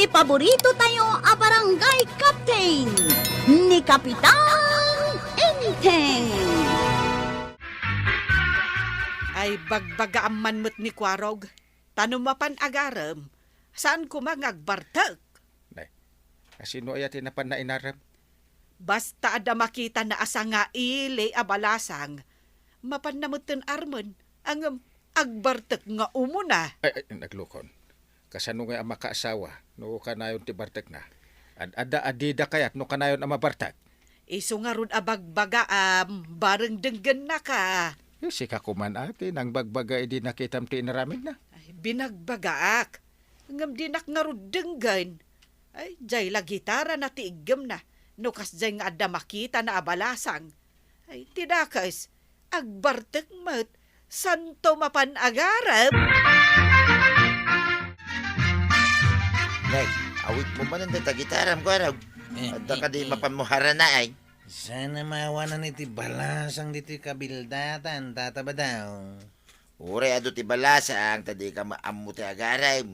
Ti paborito tayo a barangay captain ni Kapitan Enteng. Ay bagbaga man mo't ni Kwarog. Tanumapan agaram. Saan ko mangagbartag? Nay, kasino ay tinapan na inaram? Basta ada makita na asa nga ili abalasang. Mapan namutin armon. Ang agbartag nga umuna. Ay, naglukon. Kasano nga ang makaasawa, no kanayon ti bartag na. Ada adida kayat no kanayon ang mabartag. Iso nga ron abagbaga bareng denggan na ka. Si kakuman ate, nang bagbaga di nakitam ti inaramid na. Ay, binagbagaak. Ngam dinak nga ron denggan. Ay, jay la gitara na ti igam na. No kas jay nga ada makita na abalasang. Ay, tidakas, agbartag mat, santo mapan agarap. Nay, awit mo man ang datagitaram ko araw. Adda ka di mapamuhara na ay. Sana mawanan iti balasang dito'y kabildatan, tataba daw. Ure ado ti balasang, tadi ka maamu ti agaray.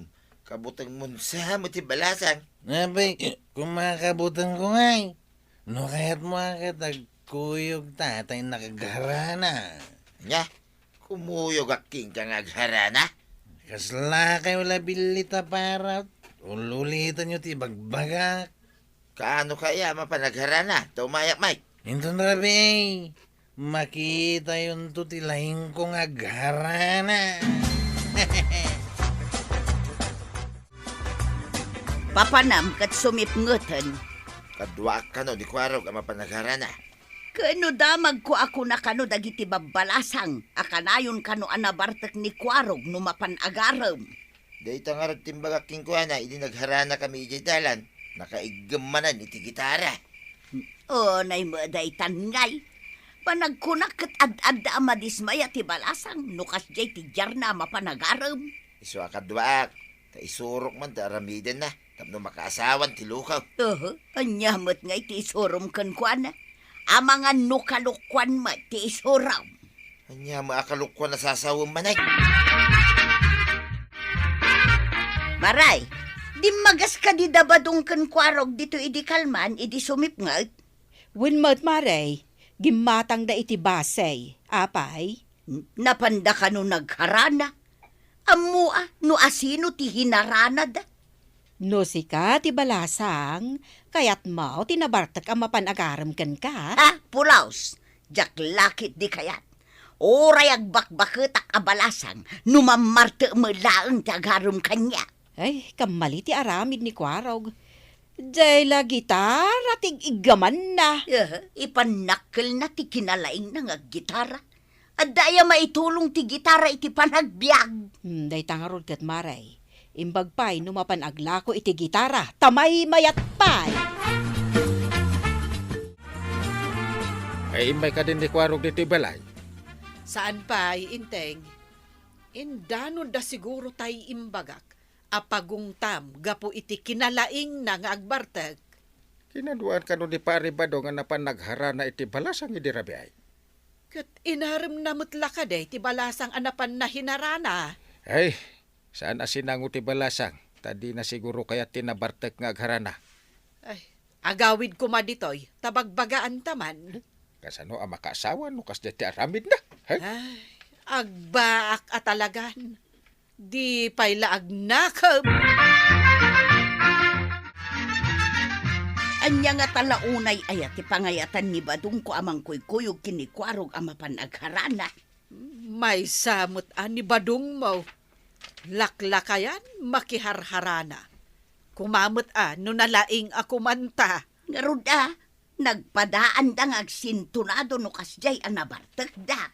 Kabutang munsa mo ti balasang. Abay, kumakabutan ko ngay. No kaya't mo akit agkuyog tatay nakagharana. Nya, kumuyog aking kang agharana. Kasla kayo labilita para ululitan nyo ti bagbagak. Kaano kaya mapanagharana? Tumayak, Mike. Inton rabi, makita yun to ti lahing kong agharana. Papanam kat sumipngutan. Kadwa ka no, di kwarog ang mapanagharana. Kano damag ko ako na kano dagiti babalasang. Akanayon kano anabartak ni Kwarog no mapan agaram. Dahito nga ragtimbag aking kuha idi nagharana kami ijay dalan. Nakaigamanan iti gitara. O, nay maday tangay. Panagkunak kat ad-adda amadismaya ti balasang. Nukas jay ti jarna mapanagaram. Iso akadwaak. Ta isurok man ta aramiden na. Tapno makaasawan ti lukaw. Anyamot ngay ti isurom kan kuana. Amangan nukalukwan ma ti isuram. Anya maakalukwan na sasawang manay. Maray, di magas ka di dabadong kan Kwarog dito idi kalman, idi sumipngat. Winmat maray, gimatang da iti basay. Apay? Napanda ka no nagharana. Amua, no asino ti hinarana da. No sika ti balasang, kayat mao tinabartak ang mapanagaram kan ka. Pulaos, jak lakit di kayat. Oray agbakbaketak abalasang, numamarte mo laang ti agaram kanya. Ay, kamali ti aramid ni Kwarog. Jay la gitara tig igaman na. Ipanakkel na ti kinalaing na nga gitara. At daya maitulong ti gitara iti panagbiag. Day tangarod kat maray. Imbag pa'y numapan aglako iti gitara. Tamay mayat pa'y. Ay imay ka din ni Kwarog dito balay. Saan pa'y, Inteng? Indanon da siguro tay imbagak. Apagungtam, gapo iti kinalaing na nga agbartag. Kinaduan ka no ni pare ba nga napan nagharana iti balasang idi rabi ay. Kat inaram na mutla ka day, ti balasang anapan na hinarana. Ay, saan asinango ti balasang? Tadi na siguro kaya tinabartek nga agharana. Ay, agawid ko maditoy, tabagbagaan taman. Kasano ang makaasawa no kas ti aramid na. Hey? Ay, agbaak atalagan. Di pa'y laag nakab. Anya nga talaunay ayat ti pangayatan ni Badong ko amang kuykuyog kini Kwarog ang mapanagharana. May samot ani badong mo. Laklakayan, makiharharana. Kumamot no nalaing ako manta. Ngaruda, nagpadaan da nga agsintunado no kasjay anabartek da.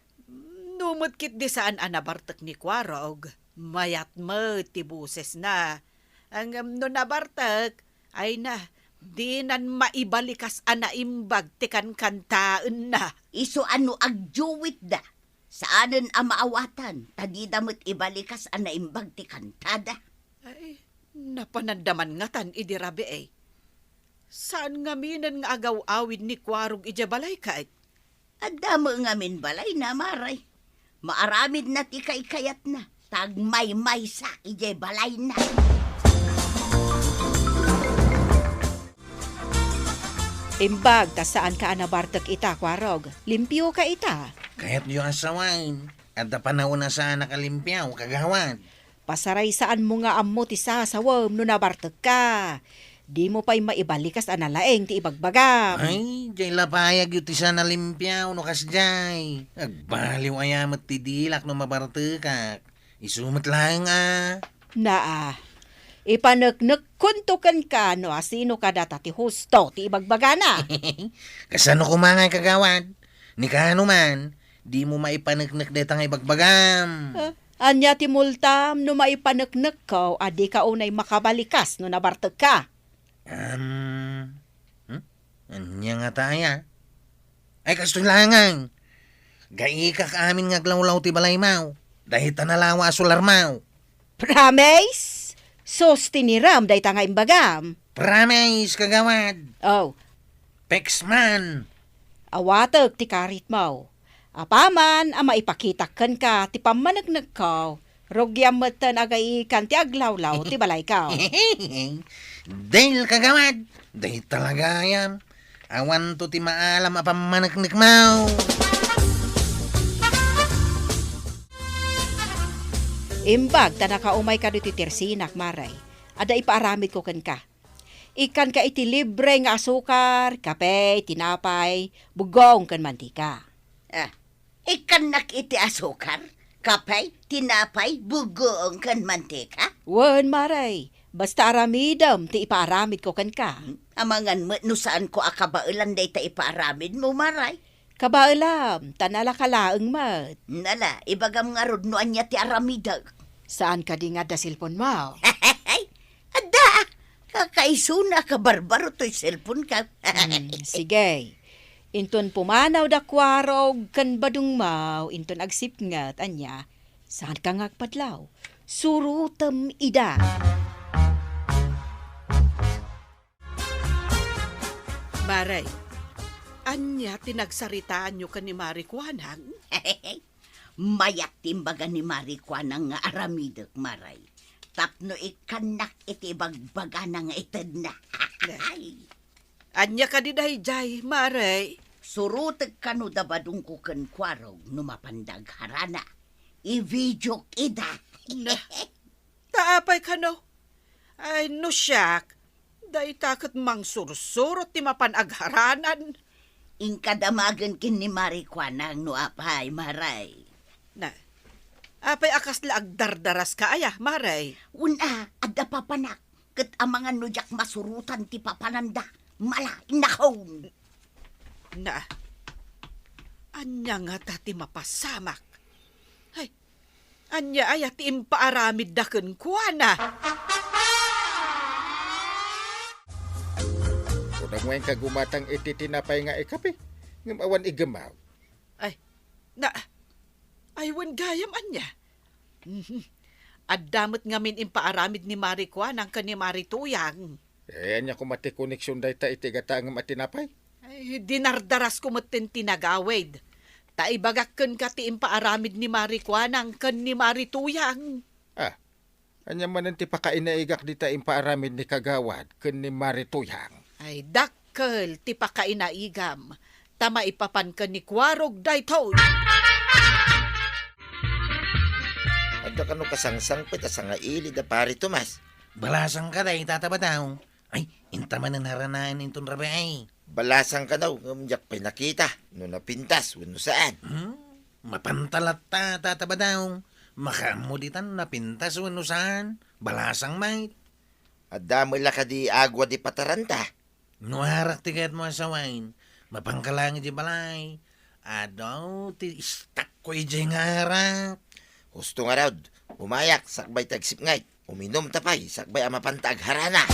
Numot kit di saan anabartek ni Kwarog. Mayat mo ti buses na. Ang no nabartek, ay na, di nan maibalikas anaimbag ti kantaan na. Iso ano agjuwit da. Saanan ang maawatan, tadidamot ibalikas anaimbag ti kantada. Ay, napanandaman nga tan idirabi eh. Saan nga minan nga agaw-awid ni Kwarog ijabalay ka eh? Adamo nga min balay na maray. Maaramid na ti kayat na. Tagmay-may sa ijay balay na. Imbag, ta saan ka anabartak ita, kwarog? Limpyo ka ita. Kaya't yung asawain. At na panahon na saan nakalimpyaw, kagawad. Pasaray saan mo nga ammo ti sasawam no nabartak ka. Di mo pa'y maibalikas analaeng ti ibagbagam. Ay, jay lapayag yung tisa na limpyaw, no kasjay. Agbaliw ayamat ti dilak no mabartukak. Isumat lang Naa, ipanagnak kuntukan ka no asino ka data ti husto ti ibagbagana. Kasano kumangay kagawad? Ni kano man, di mo maipanagnak detang ibagbagam. Anya ti multam no maipanagnak ka adi ka unay makabalikas no nabartak ka. Anya nga taya? Ay, kastulangan. Gai ka amin nga glawlaw ti balay mau. Dahil tanalawa asular mau. Promise? Sos tiniram day nga imbagam. Promise, kagawad. Oh, Pexman. awatag ti karit mo. Apaman, ama ipakitakan ka, ti pamanagnag ka, rogyam matan agay kan ti aglawlaw, ti balay ka. Dahil kagawad. Dahil talaga yan. Awan to ti maalam apamanaknik mau. Imbag, tanakaumay ka dito tersinak, maray. Ada ipaaramid ko kan ka. Ikan ka iti libre nga asukar, kape, tinapay, bugong kan mantika. Ikan nak iti asukar, kapay, tinapay, bugoong kan mantika. Wan, maray. Basta aramidam, ti ipaaramid ko kan ka. Amangan mo, no saan ko akabailan day ta ipaaramid mo, maray. Kabaalam, tanala kalaang mat. Nala, ibagam nga rod no anya ti aramidag. Saan ka di nga da silpon mo? Ada, kakaisuna ka barbaro to'y cellphone ka. Sige. Inton pumanaw da kwarog kan badung mau, inton agsipngat, anya, saan ka ngagpadlaw? Surutam ida. Maray, anya tinagsaritaan nyo ka ni Marikwanang? Mayat timbaga ni Marikwanang nga aramidag, maray. Tapno ikanak iti bagbaga na nga ited na. Anya ka di jay, Maray. Surutag ka no dabadong ko kan kwarog no mapandag harana. I-video ida. Na, taapay ka no? Ay, no siyak. Day takot mang sursurot ti mapanagharanan. Inkadamagan kin ni Marikwanang no apay, maray. Na, apay akas laag dardaras ka aya, Maray. Una, adda papanak. Kat amangan no jak masurutan ti papananda. Mala, inakaw. Na, anya nga tati mapasamak. Ay, anya aya ti impaaramid daken kuana. Unang mo yung kagumatang iti tinapay nga ikapi. Ngam awan igamaw. Ay, na, aywan gayam anya. Adamot ngamin impaaramid ni Marikwanang ka ni Marituyang. Anya ko mati koneksyon day ta iti gata ngam at tinapay. Ay, dinardaras ko matin tinagawid. Taibagakken ka ti impaaramid ni Marikwanang kan ni Marituyang. Anya man ti pakainaigak di ta impaaramid ni kagawad ken ni Marituyang. Ay, dakkel ti pakainaigam. Tama ipapan ka ni Kwarog daytoy. Adda ka no kasangsang pita sa nga ili da pari Tomas. Balasang ka day, tatabadaw. Ay, intaman ang haranaan inton rabi ay. Balasang ka daw, ngamjak pa'y nakita. No napintas, no saan. Mapantalat tatabadaw. Makamuditan napintas no saan. Balasang mait. Adda mo ila ka di agwa di pataranta. No harak tigat mo asawain. Mapangkalangi di balay. Adaw, ti istak ko ijay nga harak. Gusto nga raw, umayak, sakbay tagsip ngay. Uminom tapay, sakbay amapantag harana.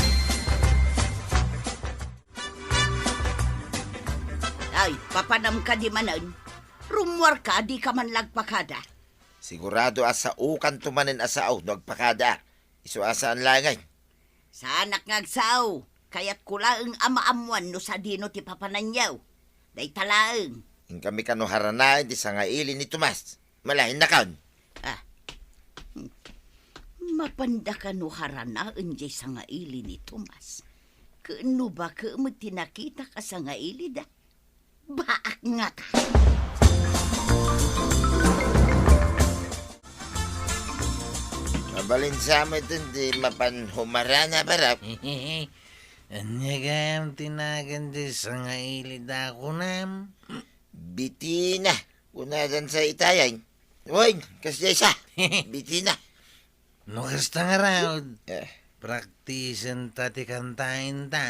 Ay, papanam ka di manan. Rumwar ka, di ka man lagpakada. Sigurado asa ukan tumanin asaaw, nagpakada. Iso asaan langay. Sa anak ngagsaw, kaya't kulaang amaamuan no sa dino ti papananyaw. Day talaang. Yung kami kano harana, di sa nga ili ni Tomas. Malahin na kaon. Mapanda ka no haranaan jay sa nga ili ni Tomas. Kaano ba ka mo tinakita ka sa nga ilid? Baak nga ka. Mabalin sa amin dun, di mapanhumara na barap. Anya gayam tinagandi sa nga ilid ako nam. Bitina. Una dan sa itayay. Uy, kasi isa. Bitina. No kasta nga raw. Eh, Praktisan tati kantain ta.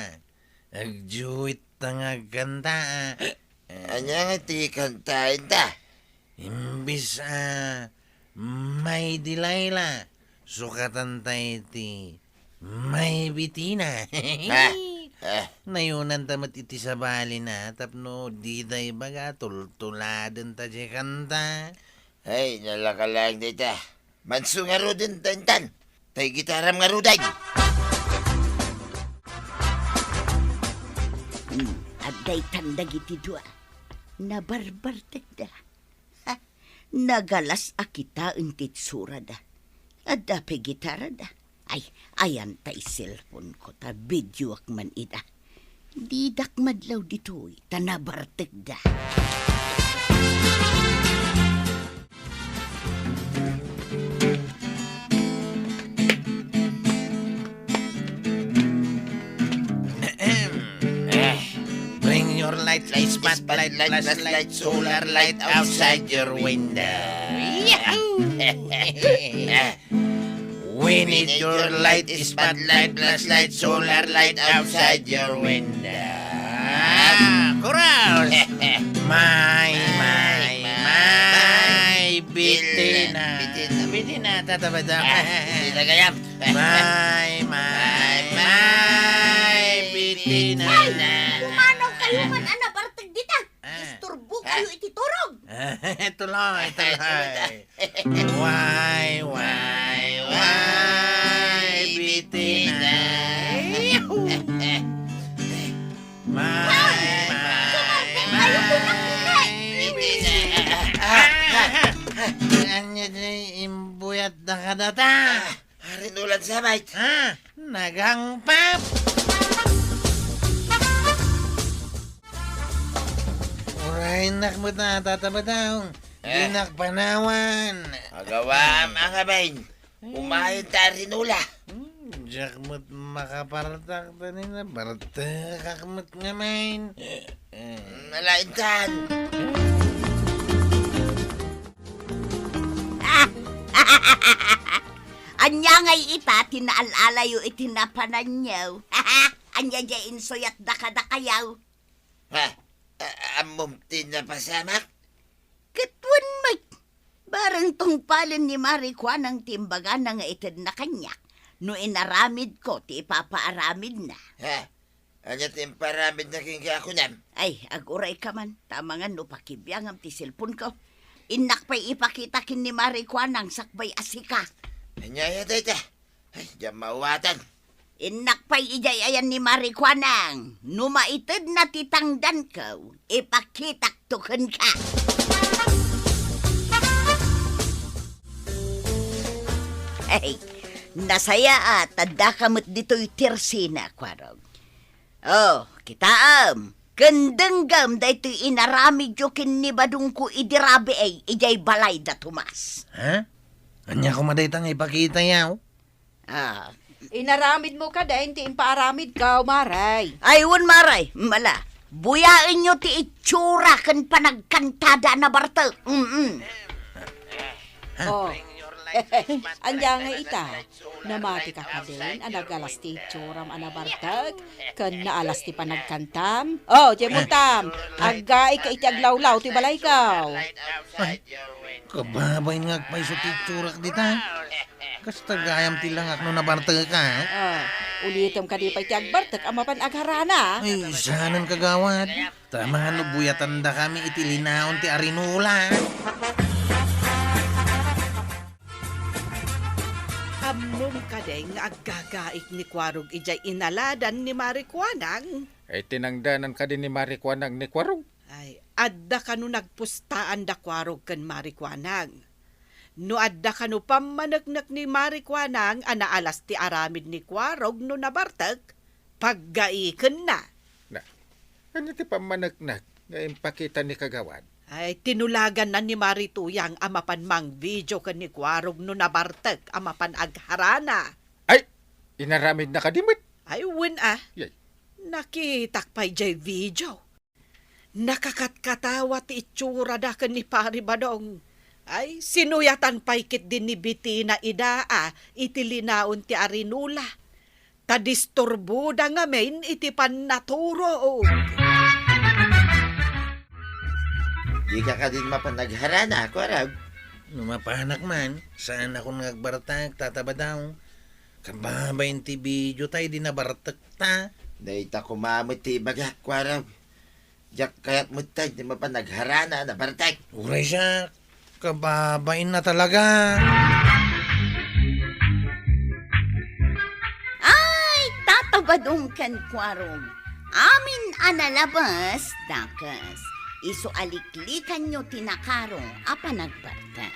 Agjuit ta nga kanta. anya nga ti kantain ta. Imbis may dilayla. Sukatan tayo ti may bitina. Nayunan tamat iti sa bali na tapno di day baga tultuladan ta di kanta. Ay, nalakalang dita. Manso nga ro din tantan. Tay gitaram nga ro day. Aday tanda giti dua. Nabarbartek da. Ha, nagalas akita untit surada. Adda pe gitara da. Ay, ayan tay cellphone ko ta video ak man ida. Didak madlaw ditoy, tanabartek da. Bring your light, spotlight, flashlight, solar light outside your window. We need your light, spotlight, flashlight, solar light outside your window. Chorus! My, bitina. Bitina, tatabada. Hindi na kayam. My, bitina. Kumanaw kayo man, anabartek dita. Isturbo kayo ititurog. Tuloy. Why, bitina. Kayo pinakita. Anya di imbuyat na kadata. Harin ulan sa bait. Nagangpap. Uray nakmut na tatabadaw. Dinak panawan. Magawa mga bain. Umayon ta rin ula. Jakmut makapartak tani na bartak kakmut ngamain. Nalaintan. Anya ngay ita, tinaalalayo itinapananyaw. Anya dya insoyat dakadakayaw. Ha? Amom tinapasamak? Katwan may. Barang tong palin ni Marikwa ng timbaga na nga itid na kanyak. No inaramid ko, ti ipapaaramid na. Ha? Anya timparamid na king ako nam? Ay, aguray ka man. Tama nga no, pakibiyang am ti silpon ko. Inak pa'y ipakita kin ni Marikwa ng sakbay asika. Anya ya dita. Ay, diyan mauwatan. Inak pa'y ijayayan ni Marikwa ng numaitid na titangdan ko, ipakitaktukan ka. Ay, nasaya at tanda kamot dito'y tirsina, kwarog. Oh, kitaam. Kandanggam da ito'y inaramid yo kinibadong ko idirabi ay ijay balay da tumas. Ha? Anya ko madaytang ipakita yaw. Ah, Inaramid mo ka dahil ti impaaramid ka, Maray. ayun maray, mala. Buyain nyo ti itsura kan panagkantada na barta. Oh. Anya nga ita, namati ka ka din, anagalas ti tsuram anabartag, kan naalas ti panagkantam. Oh, jemuntam, agay ka iti aglawlaw ti balay kaw. Kababay nga pa'y sa titsurak dita. Kasta gayam tilangak no nabartag ka. Ulitom ka di pa iti agbartag, amapan agharana. Ay, sanan kagawad. Tama no buyatan da kami itilinaon ti arinula. Amnom ka din nga aggagaik ni Kwarog ijay inaladan ni Marikwanang. Ay tinangdanan ka din ni Marikwanang ni Kwarog. Ay, adda ka no nagpustaan da Kwarog kan Marikwanang. No adda ka no pamanagnak ni Marikwanang, anaalas ti aramid ni Kwarog no nabartag, Paggaiken na. Na, ano ti pamanagnak nga impakita ni kagawad? Ay, tinulagan na ni Marituyang amapan mang video kan ni Kwarog no nabartek amapan agharana. Ay, inaramid na kadimit. Ay, win ah. Yay. Nakitakpay jay video. Nakakatkatawa ti itsura da kan ni Pari Badong. Ay, sinuyatan paikit din ni Bitina idaa, itilinaon ti Arinula. Tadisturbo da nga main iti panaturo. Di ka din mapanagharana, Kwarag. Numapanak man, saan ako nagbartag, tataba daw. Kababayin ti video tayo, di nabartag ta. Dahita kumamit ti baga, Kwarag. Diyak kayat mo tayo, di mapanagharana na bartay. Uray siya, kababayin na talaga. Ay, tatabadong kan kwarong. Amin analabas, dakas. Iso aliklikan nyo tinakarong apa nagbarta.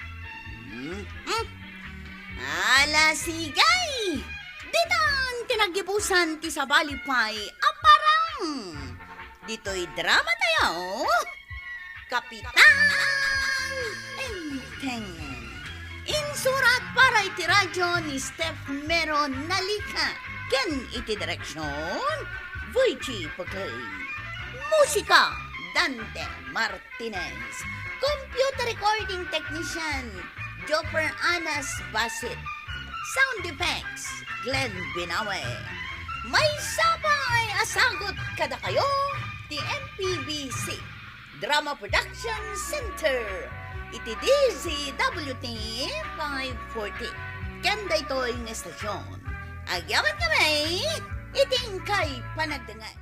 Ala sigay! Ditan tinagibusan ti sabalipay aparang. Dito'y drama tayo. Kapitan Enteng. Insurat para iti radyo ni Steph Meron Nalika. Ken iti direksyon, Voichi Pagay. Musika, Dante Martinez. Computer recording technician, Jopper Anas Basit. Sound effects, Glenn Binawe. May sabang ay asagot kada kayo, ti MPBC. Drama Production Center. Iti DZWT 540. Kanda ito yung estasyon. Agyawan kami, iting kay panagdangan.